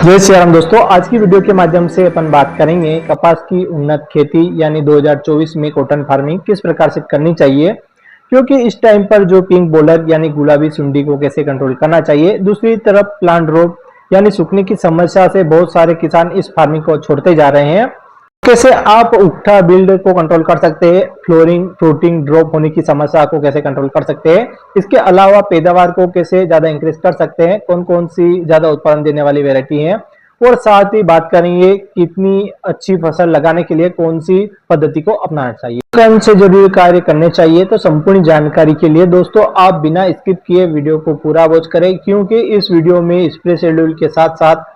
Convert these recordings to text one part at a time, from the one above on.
जय श्री राम दोस्तों, आज की वीडियो के माध्यम से अपन बात करेंगे कपास की उन्नत खेती यानी 2024 में कॉटन फार्मिंग किस प्रकार से करनी चाहिए, क्योंकि इस टाइम पर जो पिंक बोलर यानी गुलाबी सुंडी को कैसे कंट्रोल करना चाहिए। दूसरी तरफ प्लांट रोग यानी सूखने की समस्या से बहुत सारे किसान इस फार्मिंग को छोड़ते जा रहे हैं। कैसे आप उगता बिल्ड को कंट्रोल कर सकते हैं, फ्लोरिंग फ्रूटिंग ड्रॉप होने की समस्या को कैसे कंट्रोल कर सकते हैं, इसके अलावा पैदावार को कैसे ज्यादा इंक्रीज कर सकते हैं, कौन कौन सी ज्यादा उत्पादन देने वाली वैरायटी है, और साथ ही बात करेंगे कितनी अच्छी फसल लगाने के लिए कौन सी पद्धति को अपनाना चाहिए, कौन से जरूरी कार्य करने चाहिए। तो संपूर्ण जानकारी के लिए दोस्तों आप बिना स्किप किए वीडियो को पूरा वॉच करें, क्योंकि इस वीडियो में स्प्रे शेड्यूल के साथ साथ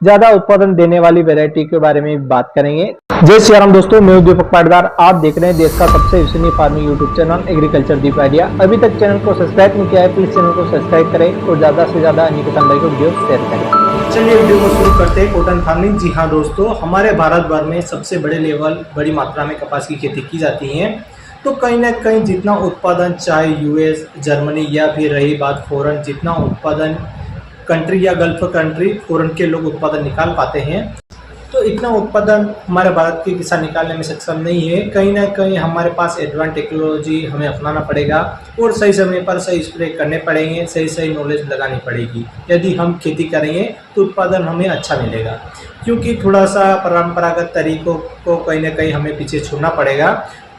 ज्यादा उत्पादन देने वाली वैरायटी के बारे में बात करेंगे। जय श्री राम दोस्तों, मैं दीपक पाटीदार, आप देख रहे हैं देश का सबसे विश्वसनीय फार्मिंग यूट्यूब चैनल एग्रीकल्चर दीप आइडिया। अभी तक चैनल को सब्सक्राइब नहीं किया है, प्लीज चैनल को सब्सक्राइब करें और ज्यादा से ज्यादा अन्य किसान भाई को वीडियो शेयर करें। चलिए वीडियो को शुरू करते हैं। कॉटन फार्मिंग, जी हाँ दोस्तों, हमारे भारत भर में सबसे बड़ी मात्रा में कपास की खेती की जाती है। तो कहीं ना कहीं जितना उत्पादन, चाहे यूएस, जर्मनी या फिर रही बात फॉरेन, जितना उत्पादन कंट्री या गल्फ कंट्री फॉरेन के लोग उत्पादन निकाल पाते हैं, तो इतना उत्पादन हमारे भारत के किसान निकालने में सक्षम नहीं है। कहीं ना कहीं हमारे पास एडवांस टेक्नोलॉजी हमें अपनाना पड़ेगा और सही समय पर सही स्प्रे करने पड़ेंगे, सही नॉलेज लगानी पड़ेगी। यदि हम खेती करेंगे तो उत्पादन हमें अच्छा मिलेगा, क्योंकि थोड़ा सा परंपरागत तरीकों को कहीं ना कहीं हमें पीछे छोड़ना पड़ेगा।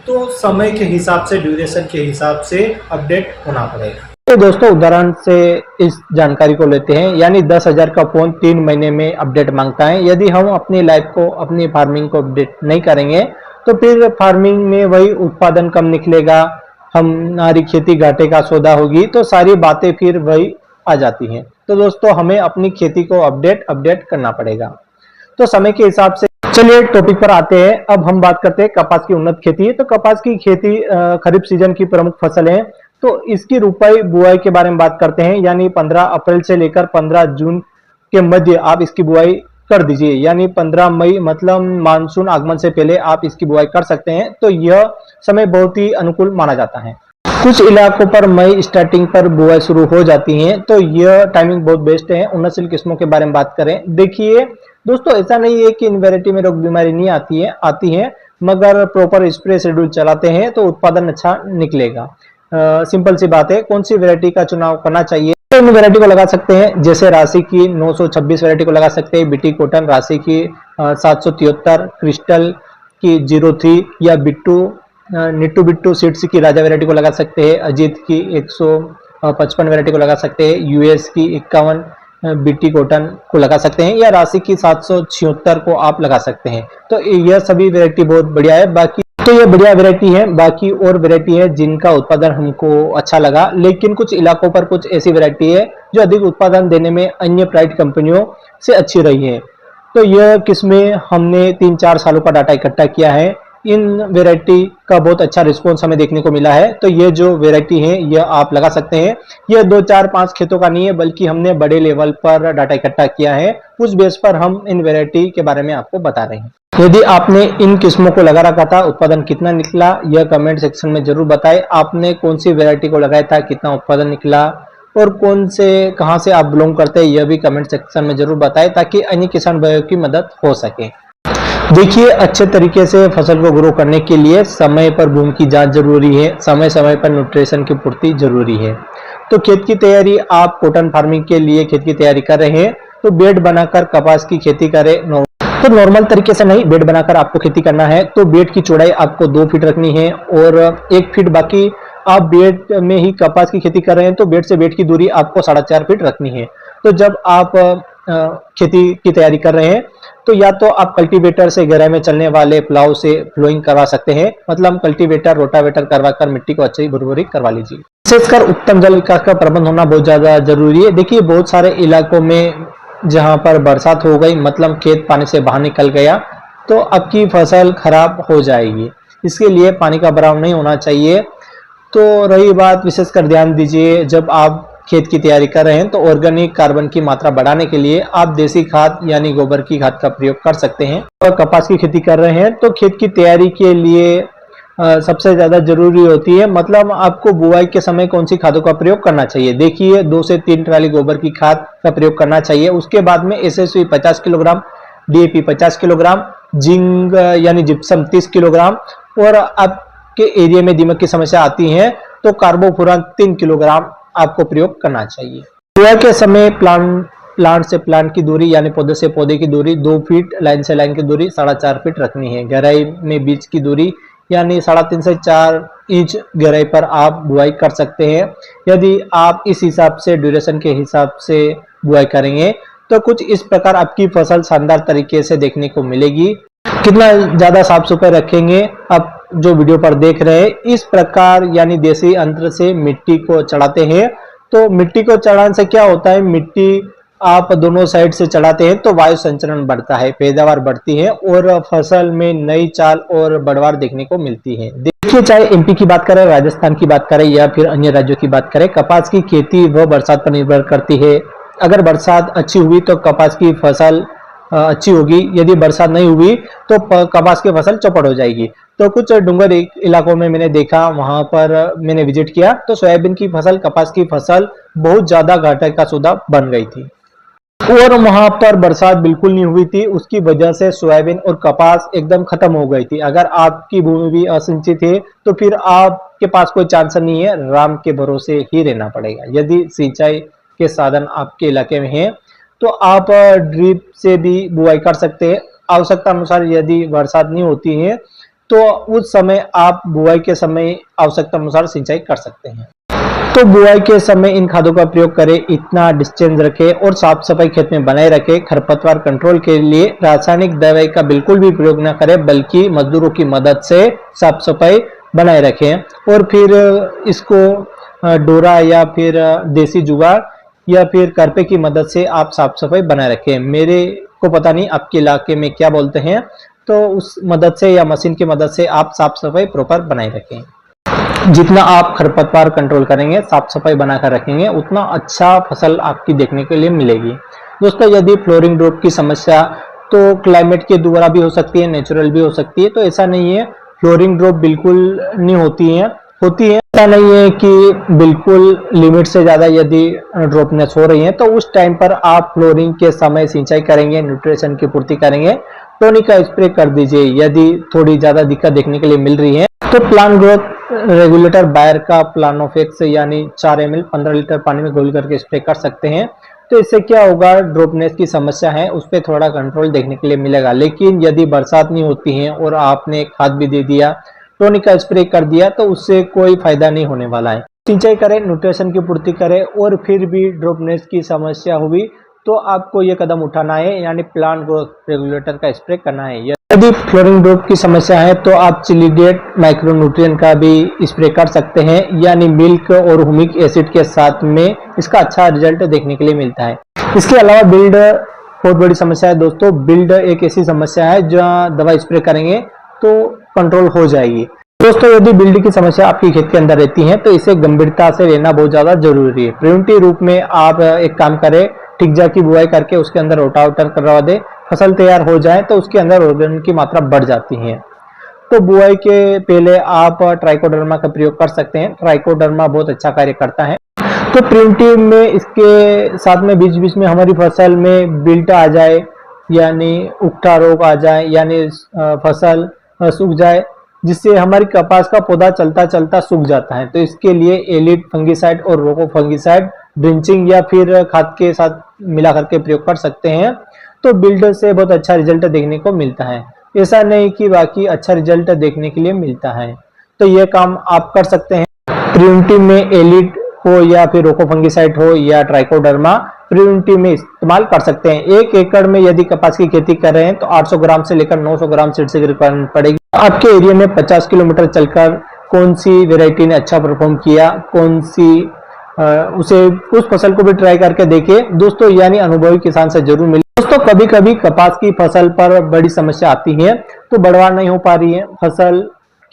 तो समय के हिसाब से, ड्यूरेशन के हिसाब से अपडेट होना पड़ेगा। तो दोस्तों उदाहरण से इस जानकारी को लेते हैं, यानी 10,000 का फोन 3 महीने में अपडेट मांगता है। यदि हम अपनी लाइफ को, अपनी फार्मिंग को अपडेट नहीं करेंगे तो फिर फार्मिंग में वही उत्पादन कम निकलेगा, हमारी खेती घाटे का सौदा होगी, तो सारी बातें फिर वही आ जाती हैं। तो दोस्तों हमें अपनी खेती को अपडेट करना पड़ेगा। तो समय के हिसाब से चलिए टॉपिक पर आते हैं। अब हम बात करते हैं कपास की उन्नत खेती। तो कपास की खेती खरीफ सीजन की प्रमुख फसल है। तो इसकी रुपाई बुआई के बारे में बात करते हैं, यानी 15 अप्रैल से लेकर 15 जून के मध्य आप इसकी बुआई कर दीजिए, यानी 15 मई मतलब मानसून आगमन से पहले आप इसकी बुआई कर सकते हैं। तो यह समय बहुत ही अनुकूल माना जाता है। कुछ इलाकों पर मई स्टार्टिंग पर बुआई शुरू हो जाती है, तो यह टाइमिंग बहुत बेस्ट है। उन्नतशील किस्मों के बारे में बात करें, देखिए दोस्तों ऐसा नहीं है कि इन वैरायटी में रोग बीमारी नहीं आती है, मगर प्रॉपर स्प्रे शेड्यूल चलाते हैं तो उत्पादन अच्छा निकलेगा। सिंपल सी बात है। कौन सी वैरायटी का चुनाव करना चाहिए, तो इन वैरायटी को लगा सकते हैं, जैसे राशि की 926 वैरायटी को लगा सकते हैं, बीटी कॉटन राशि की 773, क्रिस्टल की 03 या निट्टू बिट्टू सीड्स की राजा वैरायटी को लगा सकते हैं, अजीत की 155 वैरायटी को लगा सकते हैं, यूएस की 51 बीटी कॉटन को लगा सकते हैं, या राशि की 776 को आप लगा सकते हैं। तो यह सभी वैरायटी बहुत बढ़िया है। बाकी तो ये बढ़िया वैरायटी है। बाकी और वैरायटी है जिनका उत्पादन हमको अच्छा लगा, लेकिन कुछ इलाकों पर कुछ ऐसी वैरायटी है जो अधिक उत्पादन देने में अन्य प्राइवेट कंपनियों से अच्छी रही है। तो यह किस्में हमने 3-4 सालों का डाटा इकट्ठा किया है। इन वैरायटी का बहुत अच्छा रिस्पॉन्स हमें देखने को मिला है। तो ये जो वैरायटी है यह आप लगा सकते हैं। यह 2, 4, 5 खेतों का नहीं है, बल्कि हमने बड़े लेवल पर डाटा इकट्ठा किया है। उस बेस पर हम इन वैरायटी के बारे में आपको बता रहे हैं। यदि आपने इन किस्मों को लगा रखा था, उत्पादन कितना निकला यह कमेंट सेक्शन में जरूर बताएं। आपने कौन सी वैरायटी को लगाया था, कितना उत्पादन निकला, और कहां से आप बिलोंग करते हैं यह भी कमेंट सेक्शन में जरूर बताएं, ताकि अन्य किसान भाइयों की मदद हो सके। देखिए, अच्छे तरीके से फसल को ग्रो करने के लिए समय पर भूमि की जांच जरूरी है, समय समय पर न्यूट्रिशन की पूर्ति जरूरी है। तो खेत की तैयारी, आप कॉटन फार्मिंग के लिए खेत की तैयारी कर रहे हैं तो बेड बनाकर कपास की खेती करें। तो नॉर्मल तरीके से नहीं, बेड बनाकर आपको खेती करना है। तो बेड की चौड़ाई आपको 2 फीट रखनी है और 1 फीट बाकी आप बेड में ही कपास की खेती कर रहे हैं तो बेड से बेड की दूरी आपको 4.5 फीट रखनी है। तो जब आप खेती की तैयारी कर रहे हैं तो या तो आप कल्टीवेटर से गहराई में चलने वाले प्लाव से फ्लोइंग करवा सकते हैं, मतलब कल्टीवेटर रोटावेटर करवाकर मिट्टी को अच्छी भुरभुरी करवा लीजिए। विशेषकर उत्तम जल विकास का प्रबंध होना बहुत ज्यादा जरूरी है। देखिए, बहुत सारे इलाकों में जहां पर बरसात हो गई, मतलब खेत पानी से बाहर निकल गया, तो आपकी फसल खराब हो जाएगी। इसके लिए पानी का भराव नहीं होना चाहिए। तो रही बात, विशेषकर ध्यान दीजिए, जब आप खेत की तैयारी कर रहे हैं तो ऑर्गेनिक कार्बन की मात्रा बढ़ाने के लिए आप देसी खाद यानी गोबर की खाद का प्रयोग कर सकते हैं। और कपास की खेती कर रहे हैं तो खेत की तैयारी के लिए सबसे ज्यादा जरूरी होती है। मतलब आपको बुआई के समय कौन सी खादों का प्रयोग करना चाहिए। देखिए 2 से 3 ट्राली गोबर की खाद का प्रयोग करना चाहिए। उसके बाद में SSP 50 kilogram, DAP 50 kilogram, zinc यानी जिप्सम 30 किलोग्राम, और आपके एरिया में दीमक की समस्या आती है तो कार्बोफुरान 3 किलोग्राम आपको प्रयोग करना चाहिए। बुआई के समय प्लांट से प्लांट की दूरी यानी पौधे से पौधे की दूरी 2 फीट, लाइन से लाइन की दूरी 4.5 फीट रखनी है। गहराई में बीज की दूरी यानी 3.5 से 4 इंच गहराई पर आप बुआई कर सकते हैं। यदि आप इस हिसाब से ड्यूरेशन के हिसाब से बुआई करेंगे तो कुछ इस प्रकार आपकी फसल शानदार तरीके से देखने को मिलेगी। कितना ज्यादा साफ सफाई रखेंगे आप जो वीडियो पर देख रहे हैं, इस प्रकार यानी देसी यंत्र से मिट्टी को चढ़ाते हैं। तो मिट्टी को चढ़ाने से क्या होता है, मिट्टी आप दोनों साइड से चढ़ाते हैं तो वायु संचरण बढ़ता है, पैदावार बढ़ती है और फसल में नई चाल और बढ़वार देखने को मिलती है। देखिए चाहे एमपी की बात करें, राजस्थान की बात करें या फिर अन्य राज्यों की बात करें, कपास की खेती वह बरसात पर निर्भर करती है। अगर बरसात अच्छी हुई तो कपास की फसल अच्छी होगी, यदि बरसात नहीं हुई तो कपास की फसल चौपट हो जाएगी। तो कुछ डूंगर इलाकों में मैंने देखा, वहां पर मैंने विजिट किया तो सोयाबीन की फसल, कपास की फसल बहुत ज्यादा घाटे का सौदा बन गई थी और वहां पर बरसात बिल्कुल नहीं हुई थी। उसकी वजह से सोयाबीन और कपास एकदम खत्म हो गई थी। अगर आपकी भूमि भी असिंचित है तो फिर आपके पास कोई चांस नहीं है, राम के भरोसे ही रहना पड़ेगा। यदि सिंचाई के साधन आपके इलाके में है तो आप ड्रिप से भी बुआई कर सकते हैं। आवश्यकता अनुसार यदि बरसात नहीं होती है तो उस समय आप बुआई के समय आवश्यकता अनुसार सिंचाई कर सकते हैं। तो बुआई के समय इन खादों का प्रयोग करें, इतना डिस्टेंस रखें और साफ सफाई खेत में बनाए रखें। खरपतवार कंट्रोल के लिए रासायनिक दवाई का बिल्कुल भी प्रयोग न करें, बल्कि मजदूरों की मदद से साफ सफाई बनाए रखें और फिर इसको डोरा या फिर देसी जुगाड़ या फिर करपे की मदद से आप साफ सफाई बनाए रखें। मेरे को पता नहीं आपके इलाके में क्या बोलते हैं, तो उस मदद से या मशीन की मदद से आप साफ सफाई प्रॉपर बनाए रखें। जितना आप खरपतवार कंट्रोल करेंगे, साफ सफाई बनाकर रखेंगे, उतना अच्छा फसल आपकी देखने के लिए मिलेगी। दोस्तों यदि फ्लोरिंग ड्रॉप की समस्या तो क्लाइमेट के द्वारा भी हो सकती है, नेचुरल भी हो सकती है। तो ऐसा नहीं है फ्लोरिंग ड्रॉप बिल्कुल नहीं होती है, ऐसा नहीं है कि बिल्कुल लिमिट से ज्यादा यदि ड्रॉपनेस हो रही है तो उस टाइम पर आप फ्लोरिंग के समय सिंचाई करेंगे, न्यूट्रिशन की पूर्ति करेंगे, टोनिक का स्प्रे कर दीजिए। यदि थोड़ी ज्यादा दिक्कत देखने के लिए मिल रही है तो प्लांट ग्रोथ रेगुलेटर बायर का प्लानोफेक्स यानी 4 ml 15 लीटर पानी में घोल करके स्प्रे कर सकते हैं। तो इससे क्या होगा, ड्रॉपनेस की समस्या है उस पर थोड़ा कंट्रोल देखने के लिए मिलेगा। लेकिन यदि बरसात नहीं होती है और आपने खाद भी दे दिया, टोनिक का स्प्रे कर दिया, तो उससे कोई फायदा नहीं होने वाला है। सिंचाई करें, न्यूट्रिशन की पूर्ति करें और फिर भी ड्रॉपनेस की समस्या हुई तो आपको ये कदम उठाना है, यानी प्लांट ग्रोथ रेगुलेटर का स्प्रे करना है। यदि फ्लोरिंग ड्रॉप की समस्या है तो आप चिलीडेट माइक्रोन्यूट्रिएंट का भी स्प्रे कर सकते हैं, यानी मिल्क और हुमिक एसिड के साथ में इसका अच्छा रिजल्ट देखने के लिए मिलता है। इसके अलावा बिल्ड बहुत बड़ी समस्या है दोस्तों। बिल्ड एक ऐसी समस्या है जहां दवा स्प्रे करेंगे तो कंट्रोल हो जाएगी। दोस्तों यदि बिल्ड की समस्या आपकी खेत के अंदर रहती है तो इसे गंभीरता से लेना बहुत ज्यादा जरूरी है। प्रिवेंटिव रूप में आप एक काम करें, टिकजा की बुआई करके उसके अंदर रोटावेटर करवा दे, फसल तैयार हो जाए तो उसके अंदर ऑर्गेन की मात्रा बढ़ जाती है। तो बुआई के पहले आप ट्राइकोडर्मा का प्रयोग कर सकते हैं। ट्राइकोडर्मा बहुत अच्छा कार्य करता है। तो प्रिवेंटिव में इसके साथ में बीच बीच में हमारी फसल में बिल्ट आ जाए, यानी उकठा रोग आ जाए, यानी फसल सूख जाए, जिससे हमारी कपास का पौधा चलता चलता सूख जाता है, तो इसके लिए एलिट फंगिसाइड और रोको फंगिसाइड ड्रिंचिंग या फिर खाद के साथ मिला करके प्रयोग कर सकते हैं। तो बिल्डर से बहुत अच्छा रिजल्ट देखने को मिलता है। ऐसा नहीं कि बाकी अच्छा रिजल्ट देखने के लिए मिलता है। तो ये काम आप कर सकते हैं। प्रिवेंटिव में एलिट हो या फिर रोको फंगिसाइड हो या ट्राइकोडर्मा प्रिवेंटिव में इस्तेमाल कर सकते हैं। 1 एकड़ में यदि कपास की खेती कर रहे हैं तो 800 ग्राम से लेकर 900 ग्राम सीड की रिक्वायरमेंट पड़ेगी। आपके एरिया में 50 किलोमीटर चलकर कौन सी वेराइटी ने अच्छा परफॉर्म किया, कौन सी उसे उस फसल को भी ट्राई करके देखिए दोस्तों, यानी अनुभवी किसान से जरूर मिले। दोस्तों कभी कभी कपास की फसल पर बड़ी समस्या आती है, तो बढ़वार नहीं हो पा रही है फसल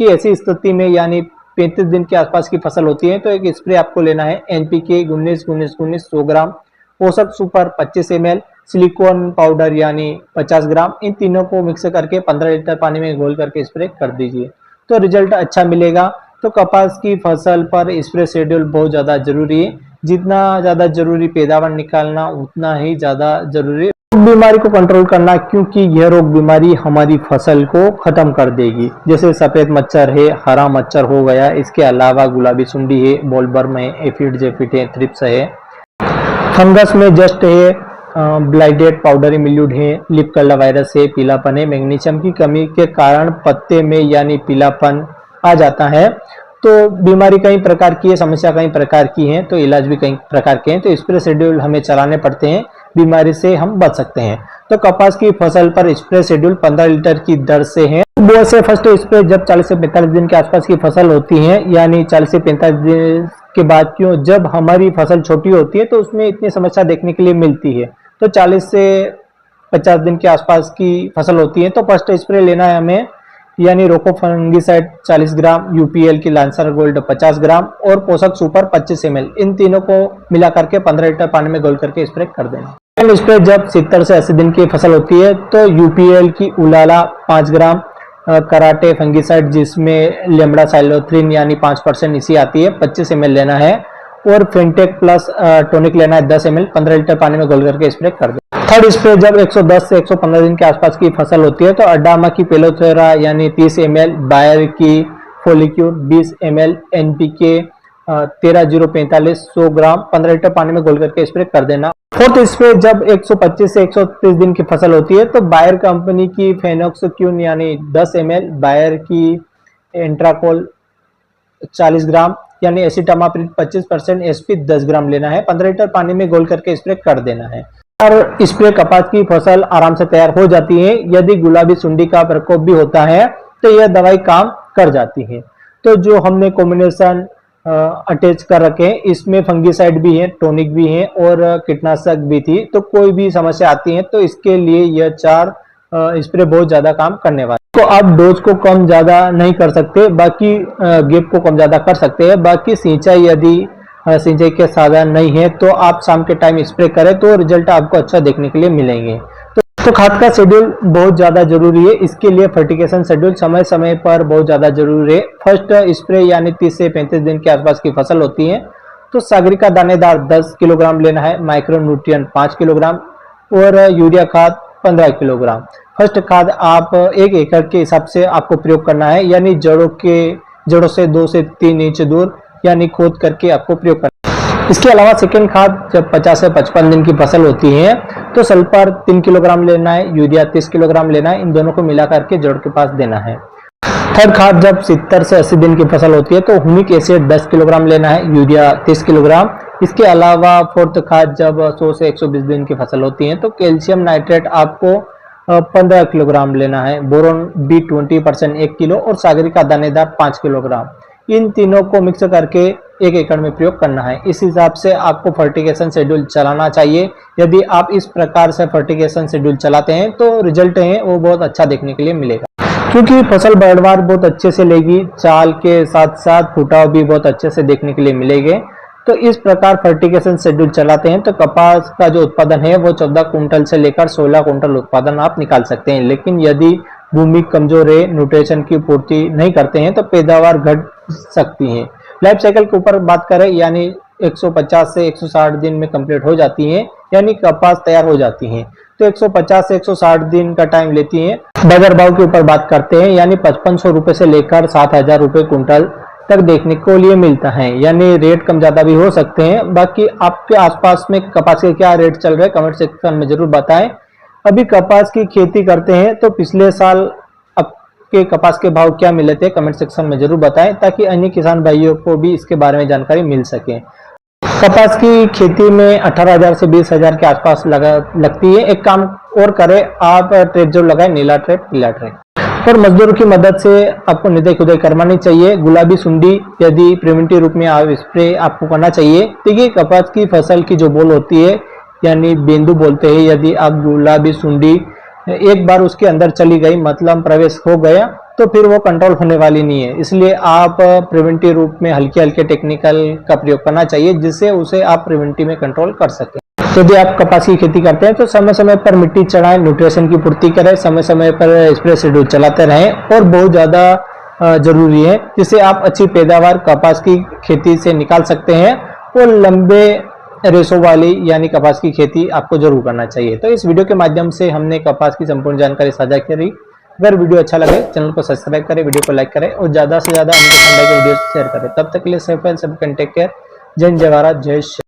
की, ऐसी स्थिति में यानी 35 दिन के आसपास की फसल होती है तो एक स्प्रे आपको लेना है। एनपीके 19-19-19 100 ग्राम, पोषक सुपर 25 ml, सिलिकॉन पाउडर यानी 50 ग्राम, इन तीनों को मिक्स करके 15 लीटर पानी में घोल करके स्प्रे कर दीजिए। तो रिजल्ट अच्छा मिलेगा। तो कपास की फसल पर स्प्रे शेड्यूल बहुत ज़्यादा जरूरी है। जितना ज़्यादा जरूरी पैदावार निकालना उतना ही ज़्यादा जरूरी बीमारी को कंट्रोल करना, क्योंकि यह रोग बीमारी हमारी फसल को खत्म कर देगी। जैसे सफेद मच्छर है, हरा मच्छर हो गया, इसके अलावा गुलाबी सुंडी है, बोलवर्म है, एफिड जेफिड है, थ्रिप्स है, फंगस में जस्ट है, ब्लाइटेड पाउडरी मिल्यूड है, लीफ कर्ल वायरस है, पीलापन है। मैग्नीशियम की कमी के कारण पत्ते में यानी पीलापन आ जाता है। तो बीमारी कई प्रकार की है, समस्या कई प्रकार की है, तो इलाज भी कई प्रकार के हैं। तो स्प्रे शेड्यूल हमें चलाने पड़ते हैं, बीमारी से हम बच सकते हैं। तो कपास की फसल पर स्प्रे शेड्यूल 15 लीटर की दर से है। वो से फर्स्ट स्प्रे जब 40 से 45 दिन के आसपास की फसल होती है, यानी 40 से 45 दिन के बाद, क्यों जब हमारी फसल छोटी होती है तो उसमें इतनी समस्या देखने के लिए मिलती है। तो 40 से 50 दिन के आसपास की फसल होती है तो फर्स्ट स्प्रे लेना है हमें, यानी रोको फंगिसाइड 40 ग्राम, यूपीएल की लांसर गोल्ड 50 ग्राम और पोषक सुपर 25 ml, इन तीनों को मिला करके 15 लीटर पानी में घोल करके स्प्रे कर देना। स्प्रे जब 70 से 80 दिन की फसल होती है तो यूपीएल की उलाला 5 ग्राम, कराटे फंगिसाइड जिसमें लेमड़ा साइलोथ्रिन यानी 5% इसी आती है 25 ml लेना है, और फेंटेक प्लस टोनिक लेना है 10 ml, 15 लीटर पानी में घोल करके स्प्रे कर दे। थर्ड स्प्रे जब 110 से 115 दिन के आसपास की फसल होती है तो अडामा की पेलोथेरा यानी 30 ml, बायर की फोलिक्यूर 20 ml, एनपीके 13045 100 ग्राम, 15 लीटर पानी में घोल करके स्प्रे कर देना। फोर्थ स्प्रे जब 125 से 130 दिन की फसल होती है तो बायर कंपनी की फेनोक्सक्यून यानी 10 ml, बायर की एंट्राकोल 40 ग्राम यानी एसिटामाप्रिड 25%, एसपी 10 ग्राम लेना है, 15 लीटर पानी में घोल करके स्प्रे कर देना है। और स्प्रे कपास की फसल आराम से तैयार हो जाती है। यदि गुलाबी सुंडी का प्रकोप भी होता है तो यह दवाई काम कर जाती है। तो जो हमने कॉम्बिनेशन अटैच कर रखे हैं, इसमें फंगिसाइड भी है, टॉनिक भी है और कीटनाशक भी थी। तो कोई भी समस्या आती है तो इसके लिए यह 4 स्प्रे बहुत ज्यादा काम करने वाले। तो आप डोज को कम ज्यादा नहीं कर सकते, बाकी गैप को कम ज्यादा कर सकते हैं। बाकी सिंचाई यदि सिंचाई के साधन नहीं है तो आप शाम के टाइम स्प्रे करें तो रिजल्ट आपको अच्छा देखने के लिए मिलेंगे। तो खाद का शेड्यूल बहुत ज्यादा जरूरी है। इसके लिए फर्टिगेशन शेड्यूल समय समय पर बहुत ज्यादा जरूरी है। फर्स्ट स्प्रे यानी 30 से 35 दिन के आसपास की फसल होती है तो सागरिका दानेदार 10 किलोग्राम लेना है, माइक्रो न्यूट्रिएंट 5 किलोग्राम और यूरिया खाद 15 किलोग्राम। फर्स्ट खाद आप 1 एकड़ के हिसाब से आपको प्रयोग करना है, यानी जड़ों से 2 से 3 इंच दूर यानी खोद करके आपको प्रयोग करना है। इसके अलावा सेकेंड खाद जब 50 से 55 दिन की फसल होती है तो सल्फर 3 किलोग्राम लेना है, यूरिया 30 किलोग्राम लेना है, इन दोनों को मिला करके जड़ के पास देना है। थर्ड खाद जब 70 से 80 दिन की फसल होती है तो ह्यूमिक एसिड 10 किलोग्राम लेना है, यूरिया 30 किलोग्राम। इसके अलावा फोर्थ खाद जब 100 से 120 दिन की फसल होती है तो कैल्शियम नाइट्रेट आपको 15 किलोग्राम लेना है, बोरोन बी 20% 1 किलो और सागरिका दानेदार 5 किलोग्राम। इन तीनों को मिक्स करके 1 एकड़ में प्रयोग करना है। इस हिसाब से आपको फर्टिगेशन शेड्यूल चलाना चाहिए। यदि आप इस प्रकार से फर्टिगेशन शेड्यूल चलाते हैं तो रिजल्ट है वो बहुत अच्छा देखने के लिए मिलेगा, क्योंकि फसल पैदावार बहुत अच्छे से लेगी, चाल के साथ साथ फुटाव भी बहुत अच्छे से देखने के लिए मिलेंगे। तो इस प्रकार फर्टिगेशन शेड्यूल चलाते हैं तो कपास का जो उत्पादन है वो 14 कुंटल से लेकर 16 कुंटल उत्पादन आप निकाल सकते हैं। लेकिन यदि भूमि कमजोर है, न्यूट्रिशन की पूर्ति नहीं करते हैं तो पैदावार घट सकती है। लाइफ साइकिल के ऊपर बात करें यानी 150 से 160 दिन में कंप्लीट हो जाती है, यानी कपास तैयार हो जाती है। तो 150 से 160 दिन का टाइम लेती है। बाजार भाव के ऊपर बात करते हैं यानी 5500 रुपए से लेकर 7000 रुपए कुंटल तक देखने को लिए मिलता है, यानी रेट कम ज्यादा भी हो सकते हैं। बाकी आपके आसपास में कपास के क्या रेट चल रहे हैं कमेंट सेक्शन में जरूर बताएं। अभी कपास की खेती करते हैं तो पिछले साल आपके कपास के भाव क्या मिले थे कमेंट सेक्शन में जरूर बताएं, ताकि अन्य किसान भाइयों को भी इसके बारे में जानकारी मिल सके। कपास की खेती में 18,000 से 20,000 के आसपास लगती है। एक काम और करें, आप ट्रैप जरूर लगाए, नीला ट्रैप पीला ट्रैप, और मजदूरों की मदद से आपको निदाई खुदाई करवानी चाहिए। गुलाबी सुंडी यदि प्रिवेंटिव रूप में स्प्रे आपको करना चाहिए। देखिए कपास की फसल की जो बोल होती है यानी बेंदु बोलते हैं, यदि आप गुलाबी सुंडी एक बार उसके अंदर चली गई मतलब प्रवेश हो गया तो फिर वो कंट्रोल होने वाली नहीं है। इसलिए आप प्रिवेंटिव रूप में हल्के हल्के टेक्निकल का प्रयोग करना चाहिए जिससे उसे आप प्रिवेंटिव में कंट्रोल कर सकें। तो यदि आप कपास की खेती करते हैं तो समय समय पर मिट्टी चढ़ाएं, न्यूट्रिशन की पूर्ति करें, समय समय पर स्प्रे शेड्यूल चलाते रहें और बहुत ज़्यादा जरूरी है, जिससे आप अच्छी पैदावार कपास की खेती से निकाल सकते हैं। और लंबे रेशों वाली यानी कपास की खेती आपको जरूर करना चाहिए। तो इस वीडियो के माध्यम से हमने कपास की संपूर्ण जानकारी साझा करी। अगर वीडियो अच्छा लगे चैनल को सब्सक्राइब करें, वीडियो को लाइक करें और ज्यादा से ज्यादा हमको वीडियो शेयर करें। तब तक के लिए सेफ एंड टेक केयर। जय हिंद, जय भारत, जय श्री।